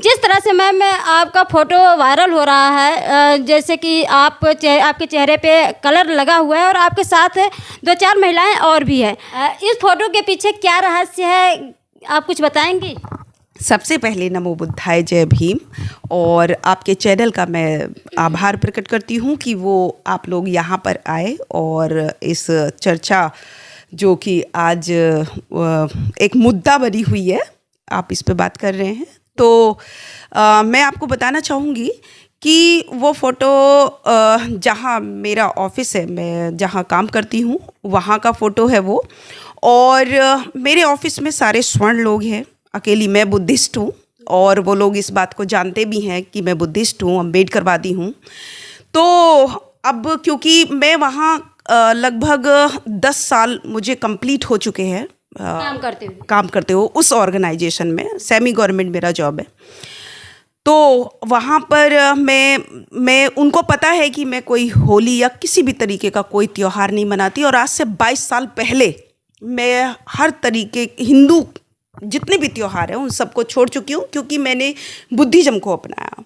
जिस तरह से मैम आपका फ़ोटो वायरल हो रहा है, जैसे कि आपके चेहरे पे कलर लगा हुआ है और आपके साथ 2-4 महिलाएं और भी हैं। इस फ़ोटो के पीछे क्या रहस्य है, आप कुछ बताएंगी? सबसे पहले नमो बुद्धाय जय भीम। और आपके चैनल का मैं आभार प्रकट करती हूँ कि वो आप लोग यहाँ पर आए और इस चर्चा जो कि आज एक मुद्दा बनी हुई है, आप इस पे बात कर रहे हैं। तो मैं आपको बताना चाहूँगी कि वो फ़ोटो जहाँ मेरा ऑफिस है, मैं जहाँ काम करती हूँ वहाँ का फ़ोटो है वो। और मेरे ऑफिस में सारे स्वर्ण लोग हैं, अकेली मैं बुद्धिस्ट हूँ और वो लोग इस बात को जानते भी हैं कि मैं बुद्धिस्ट हूँ, अम्बेडकरवादी हूँ। तो अब क्योंकि मैं वहाँ लगभग 10 साल मुझे कंप्लीट हो चुके हैं काम करते हो उस ऑर्गेनाइजेशन में, सेमी गवर्नमेंट मेरा जॉब है। तो वहाँ पर मैं उनको पता है कि मैं कोई होली या किसी भी तरीके का कोई त्यौहार नहीं मनाती। और आज से 22 साल पहले मैं हर तरीके हिंदू जितने भी त्यौहार हैं उन सबको छोड़ चुकी हूँ, क्योंकि मैंने बुद्धिज़्म को अपनाया।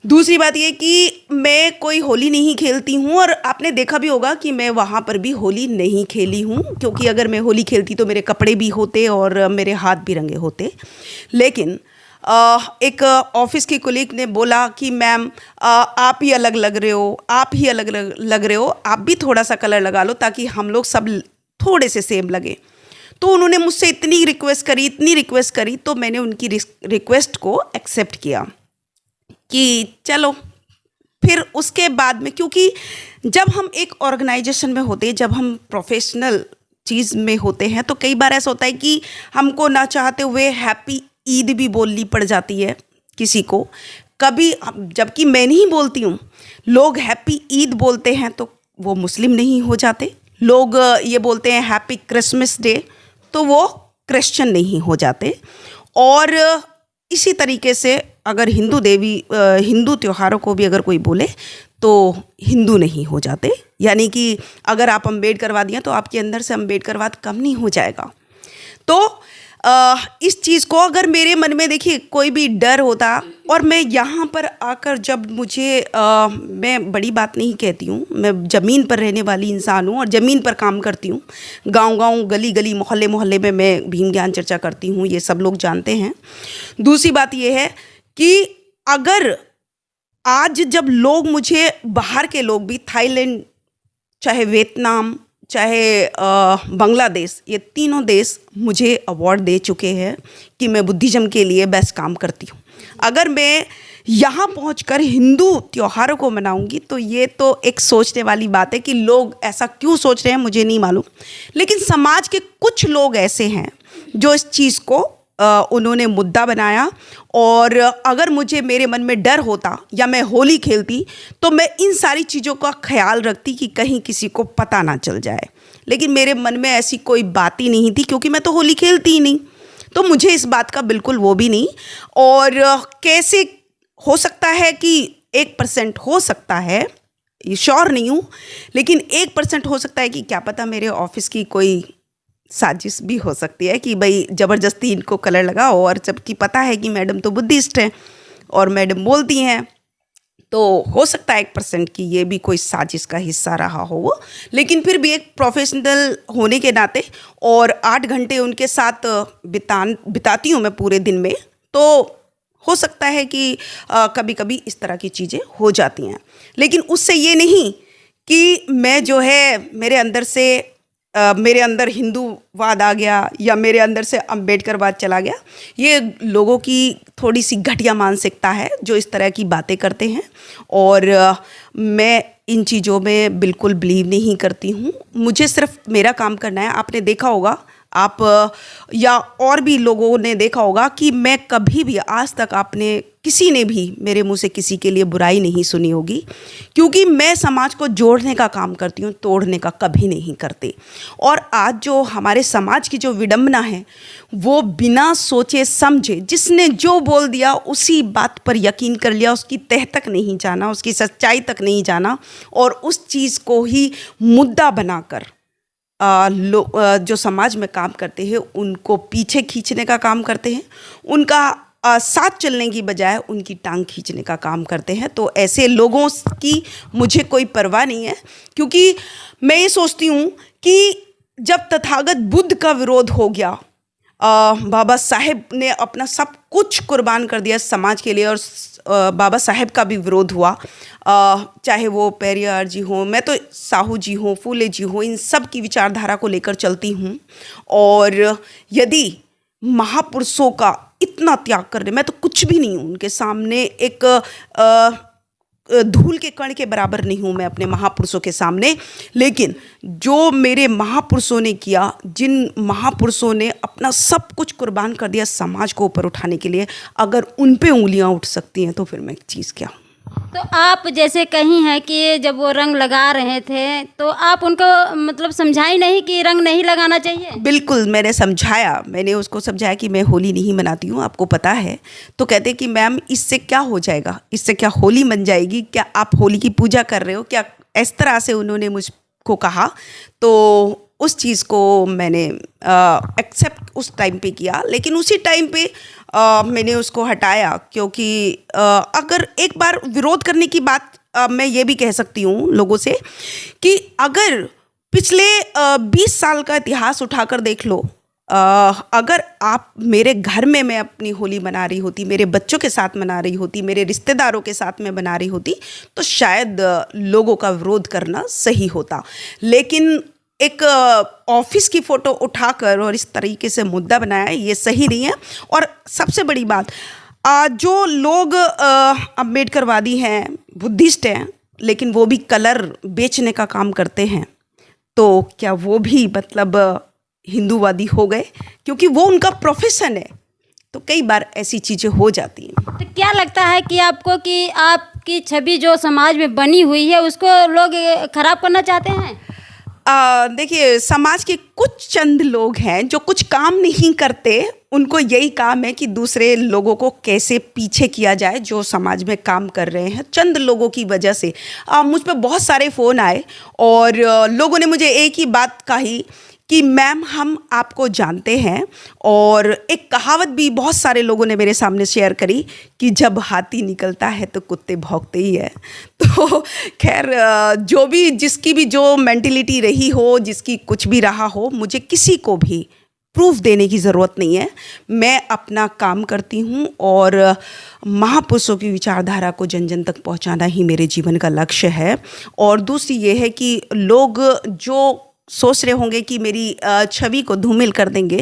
दूसरी बात ये कि मैं कोई होली नहीं खेलती हूँ, और आपने देखा भी होगा कि मैं वहाँ पर भी होली नहीं खेली हूँ, क्योंकि अगर मैं होली खेलती तो मेरे कपड़े भी होते और मेरे हाथ भी रंगे होते। लेकिन एक ऑफिस की कोलीग ने बोला कि मैम आप ही अलग लग रहे हो, आप ही अलग लग रहे हो, आप भी थोड़ा सा कलर लगा लो ताकि हम लोग सब थोड़े से सेम लगे। तो उन्होंने मुझसे इतनी रिक्वेस्ट करी, तो मैंने उनकी रिक्वेस्ट को एक्सेप्ट किया कि चलो। फिर उसके बाद में, क्योंकि जब हम एक ऑर्गेनाइजेशन में होते हैं, जब हम प्रोफेशनल चीज़ में होते हैं, तो कई बार ऐसा होता है कि हमको ना चाहते हुए हैप्पी ईद भी बोलनी पड़ जाती है किसी को। कभी जबकि मैं नहीं बोलती हूँ, लोग हैप्पी ईद बोलते हैं तो वो मुस्लिम नहीं हो जाते। लोग ये बोलते हैं हैप्पी क्रिसमस डे तो वो क्रिश्चियन नहीं हो जाते। और इसी तरीके से अगर हिंदू त्योहारों को भी अगर कोई बोले तो हिंदू नहीं हो जाते। यानी कि अगर आप अम्बेडकरवादी हैं तो आपके अंदर से अम्बेडकरवाद कम नहीं हो जाएगा। तो इस चीज़ को अगर मेरे मन में देखिए कोई भी डर होता, और मैं यहाँ पर आकर जब मैं बड़ी बात नहीं कहती हूँ, मैं ज़मीन पर रहने वाली इंसान हूँ और ज़मीन पर काम करती हूँ। गांव-गांव, गली-गली, मोहल्ले-मोहल्ले में मैं भीम ज्ञान चर्चा करती हूँ, ये सब लोग जानते हैं। दूसरी बात ये है कि अगर आज जब लोग मुझे, बाहर के लोग भी, थाईलैंड, चाहे वियतनाम, चाहे बांग्लादेश, ये तीनों देश मुझे अवार्ड दे चुके हैं कि मैं बुद्धिज़्म के लिए बेस्ट काम करती हूँ। अगर मैं यहाँ पहुँचकर हिंदू त्योहारों को मनाऊंगी तो ये तो एक सोचने वाली बात है कि लोग ऐसा क्यों सोच रहे हैं मुझे नहीं मालूम। लेकिन समाज के कुछ लोग ऐसे हैं जो इस चीज़ को उन्होंने मुद्दा बनाया। और अगर मेरे मन में डर होता या मैं होली खेलती तो मैं इन सारी चीज़ों का ख्याल रखती कि कहीं किसी को पता ना चल जाए। लेकिन मेरे मन में ऐसी कोई बात ही नहीं थी, क्योंकि मैं तो होली खेलती ही नहीं, तो मुझे इस बात का बिल्कुल वो भी नहीं। और कैसे हो सकता है कि 1% हो सकता है, श्योर नहीं हूँ, लेकिन 1% हो सकता है कि क्या पता मेरे ऑफिस की कोई साजिश भी हो सकती है कि भाई ज़बरदस्ती इनको कलर लगाओ। और जबकि पता है कि मैडम तो बुद्धिस्ट हैं और मैडम बोलती हैं, तो हो सकता है 1% की ये भी कोई साजिश का हिस्सा रहा हो वो। लेकिन फिर भी एक प्रोफेशनल होने के नाते, और 8 घंटे उनके साथ बिताती हूँ मैं पूरे दिन में, तो हो सकता है कि कभी कभी इस तरह की चीज़ें हो जाती हैं। लेकिन उससे ये नहीं कि मैं जो है मेरे अंदर हिंदूवाद आ गया या मेरे अंदर से अम्बेडकरवाद चला गया। ये लोगों की थोड़ी सी घटिया मानसिकता है जो इस तरह की बातें करते हैं, और मैं इन चीज़ों में बिल्कुल बिलीव नहीं करती हूँ। मुझे सिर्फ मेरा काम करना है। आपने देखा होगा, आप या और भी लोगों ने देखा होगा कि मैं कभी भी आज तक किसी ने भी मेरे मुंह से किसी के लिए बुराई नहीं सुनी होगी, क्योंकि मैं समाज को जोड़ने का काम करती हूँ, तोड़ने का कभी नहीं करती। और आज जो हमारे समाज की जो विडंबना है वो बिना सोचे समझे जिसने जो बोल दिया उसी बात पर यकीन कर लिया, उसकी तह तक नहीं जाना, उसकी सच्चाई तक नहीं जाना, और उस चीज़ को ही मुद्दा बनाकर जो समाज में काम करते हैं उनको पीछे खींचने का काम करते हैं, उनका साथ चलने की बजाय उनकी टांग खींचने का काम करते हैं। तो ऐसे लोगों की मुझे कोई परवाह नहीं है, क्योंकि मैं ये सोचती हूँ कि जब तथागत बुद्ध का विरोध हो गया, बाबा साहेब ने अपना सब कुछ कुर्बान कर दिया समाज के लिए, और बाबा साहेब का भी विरोध हुआ, चाहे वो पेरियार जी हों, मैं तो साहू जी हों, फूले जी हों, इन सब की विचारधारा को लेकर चलती हूँ। और यदि महापुरुषों का इतना त्याग करने, मैं तो कुछ भी नहीं हूँ उनके सामने, एक धूल के कण के बराबर नहीं हूँ मैं अपने महापुरुषों के सामने। लेकिन जो मेरे महापुरुषों ने किया, जिन महापुरुषों ने अपना सब कुछ कुर्बान कर दिया समाज को ऊपर उठाने के लिए, अगर उन पे उंगलियां उठ सकती हैं तो फिर मैं चीज़ क्या हूँ। तो आप जैसे कही हैं कि जब वो रंग लगा रहे थे तो आप उनको मतलब समझाई नहीं कि रंग नहीं लगाना चाहिए? बिल्कुल, मैंने समझाया, मैंने उसको समझाया कि मैं होली नहीं मनाती हूँ, आपको पता है। तो कहते कि मैम इससे क्या हो जाएगा, इससे क्या होली मन जाएगी, क्या आप होली की पूजा कर रहे हो क्या, इस तरह से उन्होंने मुझको कहा। तो उस चीज़ को मैंने एक्सेप्ट उस टाइम पे किया, लेकिन उसी टाइम पे मैंने उसको हटाया, क्योंकि अगर एक बार विरोध करने की बात मैं ये भी कह सकती हूँ लोगों से कि अगर पिछले 20 साल का इतिहास उठाकर देख लो, अगर आप मेरे घर में मैं अपनी होली मना रही होती, मेरे बच्चों के साथ मना रही होती, मेरे रिश्तेदारों के साथ मैं मना रही होती, तो शायद लोगों का विरोध करना सही होता। लेकिन एक ऑफिस की फ़ोटो उठाकर और इस तरीके से मुद्दा बनाया, ये सही नहीं है। और सबसे बड़ी बात, जो लोग अम्बेडकरवादी हैं, बुद्धिस्ट हैं, लेकिन वो भी कलर बेचने का काम करते हैं, तो क्या वो भी मतलब हिंदूवादी हो गए? क्योंकि वो उनका प्रोफेशन है। तो कई बार ऐसी चीज़ें हो जाती हैं। तो क्या लगता है कि आपको कि आपकी छवि जो समाज में बनी हुई है उसको लोग खराब करना चाहते हैं? देखिए, समाज के कुछ चंद लोग हैं जो कुछ काम नहीं करते, उनको यही काम है कि दूसरे लोगों को कैसे पीछे किया जाए जो समाज में काम कर रहे हैं। चंद लोगों की वजह से मुझ पर बहुत सारे फ़ोन आए और लोगों ने मुझे एक ही बात कही कि मैम हम आपको जानते हैं, और एक कहावत भी बहुत सारे लोगों ने मेरे सामने शेयर करी कि जब हाथी निकलता है तो कुत्ते भौंकते ही है। तो खैर, जो भी जिसकी भी जो मेंटिलिटी रही हो, जिसकी कुछ भी रहा हो, मुझे किसी को भी प्रूफ देने की ज़रूरत नहीं है। मैं अपना काम करती हूँ और महापुरुषों की विचारधारा को जन जन तक पहुँचाना ही मेरे जीवन का लक्ष्य है। और दूसरी ये है कि लोग जो सोच रहे होंगे कि मेरी छवि को धूमिल कर देंगे,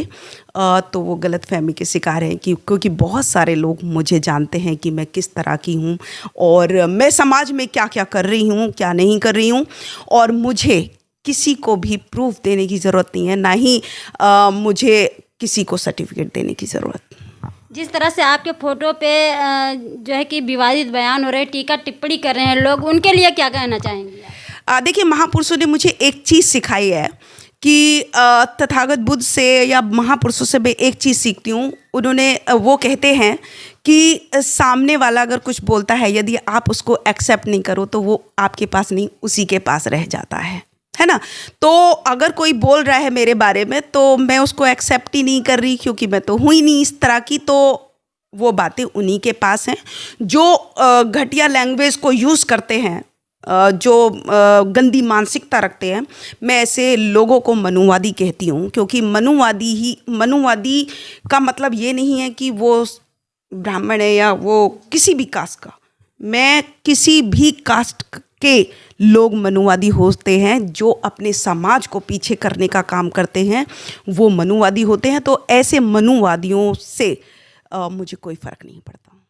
तो वो गलतफहमी के शिकार हैं, क्योंकि बहुत सारे लोग मुझे जानते हैं कि मैं किस तरह की हूँ और मैं समाज में क्या क्या कर रही हूँ, क्या नहीं कर रही हूँ। और मुझे किसी को भी प्रूफ देने की ज़रूरत नहीं है, ना ही मुझे किसी को सर्टिफिकेट देने की ज़रूरत। जिस तरह से आपके फ़ोटो पे जो है कि विवादित बयान हो रहे, टीका टिप्पणी कर रहे हैं लोग, उनके लिए क्या कहना चाहेंगे? देखिए, महापुरुषों ने मुझे एक चीज़ सिखाई है कि तथागत बुद्ध से या महापुरुषों से मैं एक चीज़ सीखती हूँ। उन्होंने वो कहते हैं कि सामने वाला अगर कुछ बोलता है, यदि आप उसको एक्सेप्ट नहीं करो तो वो आपके पास नहीं, उसी के पास रह जाता है ना। तो अगर कोई बोल रहा है मेरे बारे में तो मैं उसको एक्सेप्ट ही नहीं कर रही, क्योंकि मैं तो हुई नहीं इस तरह की। तो वो बातें उन्हीं के पास हैं जो घटिया लैंग्वेज को यूज़ करते हैं, जो गंदी मानसिकता रखते हैं। मैं ऐसे लोगों को मनुवादी कहती हूँ, क्योंकि मनुवादी का मतलब ये नहीं है कि वो ब्राह्मण है या वो किसी भी कास्ट का। मैं किसी भी कास्ट के लोग मनुवादी होते हैं, जो अपने समाज को पीछे करने का काम करते हैं, वो मनुवादी होते हैं। तो ऐसे मनुवादियों से मुझे कोई फ़र्क नहीं पड़ता।